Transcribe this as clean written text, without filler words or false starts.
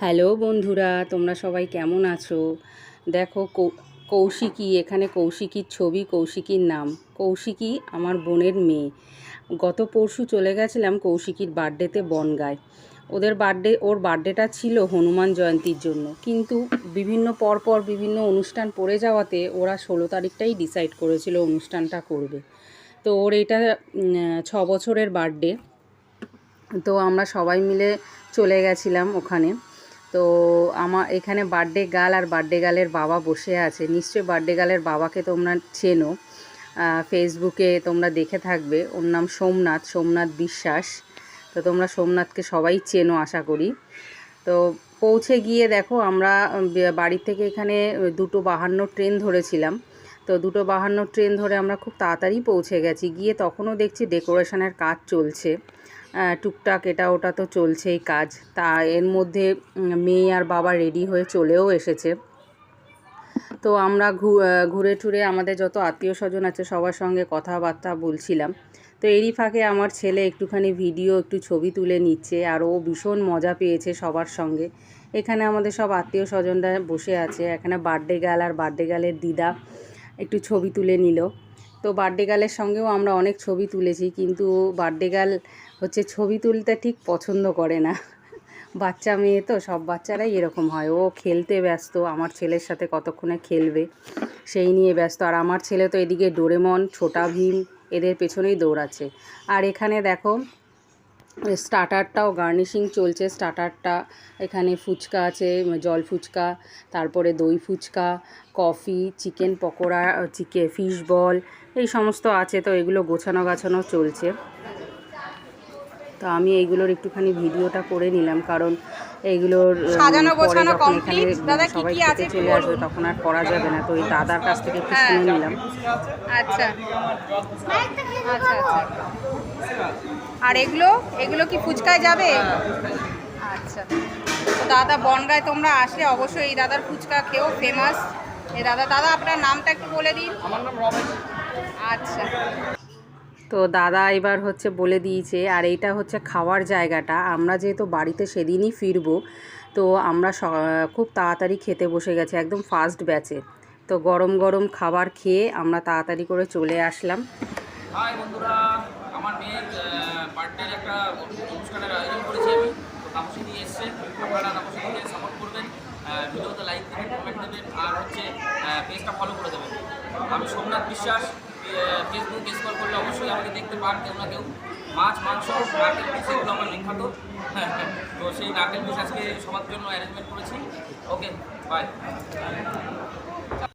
Hello বন্ধুরা, তোমরা সবাই কেমন আছো? দেখো কৌশিকী, এখানে কৌশিকীর ছবি, কৌশিকীর নাম। কৌশিকী আমার বোনের মেয়ে। গত পরশু চলে গেছিলাম কৌশিকীর বার্থডেতে বনগাঁয়। ওর বার্থডেটা ছিল হনুমান জয়ন্তীর জন্য, কিন্তু পরপর বিভিন্ন অনুষ্ঠান পড়ে যাওয়াতে ওরা 16 তারিখটাই ডিসাইড করেছিল অনুষ্ঠানটা করবে। তো ওর এটা 6 বছরের বার্থডে। তো আমরা সবাই মিলে চলে গেছিলাম ওখানে। তো আমার এখানে বার্থডে গার্ল আর বার্থডে গার্লের বাবা বসে আছে। নিশ্চয়ই বার্থডে গার্লের বাবাকে তোমরা চেনো, ফেসবুকে তোমরা দেখে থাকবে। ওর নাম সোমনাথ বিশ্বাস। তো তোমরা সোমনাথকে সবাই চেনো আশা করি। তো পৌঁছে গিয়ে দেখো, আমরা বাড়ি থেকে এখানে 2:52 ট্রেন ধরেছিলাম। তো 2:52 ট্রেন ধরে আমরা খুব তাড়াতাড়ি পৌঁছে গেছি। গিয়ে তখনও দেখছি ডেকোরেশনের কাজ চলছে, টুকটাক এটা ওটা তো চলছেই কাজ। তা এর মধ্যে মেয়ে আর বাবা রেডি হয়ে চলেও এসেছে। তো আমরা ঘুরে টুরে আমাদের যত আত্মীয় স্বজন আছে সবার সঙ্গে কথাবার্তা বলছিলাম। তো এরই ফাঁকে আমার ছেলে একটুখানি একটু ছবি তুলে নিচ্ছে, আর ও ভীষণ মজা পেয়েছে সবার সঙ্গে। এখানে আমাদের সব আত্মীয় স্বজনরা বসে আছে। এখানে বার্থডে গার্ল আর বার্থডে গার্লের দিদা একটু ছবি তুলে নিল। তো বার্থডে গার্লের সঙ্গেও আমরা অনেক ছবি তুলেছি, কিন্তু বার্থডে গার্ল ছবি তুলতে ঠিক পছন্দ করে না। বাচ্চা মেয়ে তো, সব বাচ্চারাই এরকম হয়। ও খেলতে ব্যস্ত, আমার ছেলের সাথে কতক্ষণে খেলবে সেই নিয়ে ব্যস্ত। আর আমার ছেলে তো এদিকে ডোরেমন, ছোটা ভীম এদের পেছনেই দৌড়াচ্ছে। আর এখানে দেখো স্টার্টারটাও গার্নিশিং চলছে। স্টার্টারটা এখানে ফুচকা আছে, জল ফুচকা, তারপরে দই phuchka, coffee, chicken pakora, fish ball, এই সমস্ত আছে। তো এগুলো গোছানো চলছে। তো আমি এইগুলোর একটুখানি ভিডিওটা করে নিলাম, কারণ এইগুলোর পরে যখন এখানে সবাই খেতে চলে আসবে তখন আর করা যাবে না। তো এই দাদার কাছ থেকে একটু শুনে নিলাম। আচ্ছা আচ্ছা আচ্ছা। আর এগুলো কি ফুচকায় যাবে? আচ্ছা। তো দাদা বনগাঁয় তোমরা আসলে অবশ্যই এই দাদার ফুচকা খেয়েও ফেমাস। এই দাদা আপনার নামটা একটু বলে দিন। আমার নাম রমেশ। আচ্ছা। তো দাদা এবার বলে দিয়েছে। আর এইটা খাওয়ার জায়গাটা। আমরা যেহেতু বাড়িতে সেদিনই ফিরবো, তো আমরা খুব তাড়াতাড়ি খেতে বসে গেছি, একদম ফার্স্ট ব্যাচে। তো গরম গরম খাবার খেয়ে আমরা তাড়াতাড়ি করে চলে আসলাম। হাই বন্ধুরা, আমার মেয়ের বার্থডের একটা অনুষ্ঠানের আয়োজন করেছি আমি। তো তাপসী দিয়ে এসছে, আপনারা তাপসীকে সাপোর্ট করবেন, ভিডিওতে লাইক দেবেন, কমেন্ট দেবেন, আর পেজটা ফলো করে দেবেন। আমি সোমনাথ বিশ্বাস। ফেসবুক স্ক্রল করলে অবশ্যই আমাকে দেখতে পান কেউ না কেউ। মাছ, মাংস, নারকেল পিস এগুলো আমার বিখ্যাত। তো সেই নারকেল পিস আজকে সবার জন্য অ্যারেঞ্জমেন্ট করেছি। ওকে, বাই।